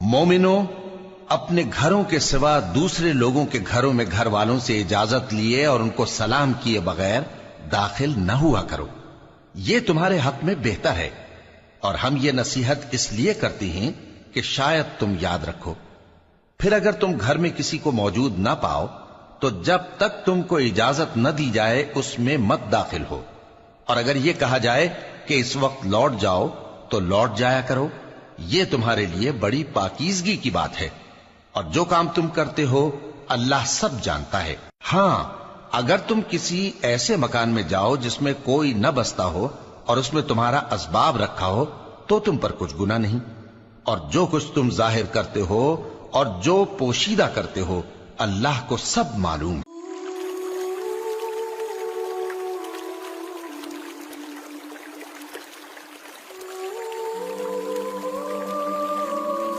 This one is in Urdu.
مومنو، اپنے گھروں کے سوا دوسرے لوگوں کے گھروں میں گھر والوں سے اجازت لیے اور ان کو سلام کیے بغیر داخل نہ ہوا کرو، یہ تمہارے حق میں بہتر ہے، اور ہم یہ نصیحت اس لیے کرتے ہیں کہ شاید تم یاد رکھو۔ پھر اگر تم گھر میں کسی کو موجود نہ پاؤ تو جب تک تم کو اجازت نہ دی جائے اس میں مت داخل ہو، اور اگر یہ کہا جائے کہ اس وقت لوٹ جاؤ تو لوٹ جایا کرو، یہ تمہارے لیے بڑی پاکیزگی کی بات ہے، اور جو کام تم کرتے ہو اللہ سب جانتا ہے۔ ہاں، اگر تم کسی ایسے مکان میں جاؤ جس میں کوئی نہ بستا ہو اور اس میں تمہارا اسباب رکھا ہو تو تم پر کچھ گناہ نہیں، اور جو کچھ تم ظاہر کرتے ہو اور جو پوشیدہ کرتے ہو اللہ کو سب معلوم۔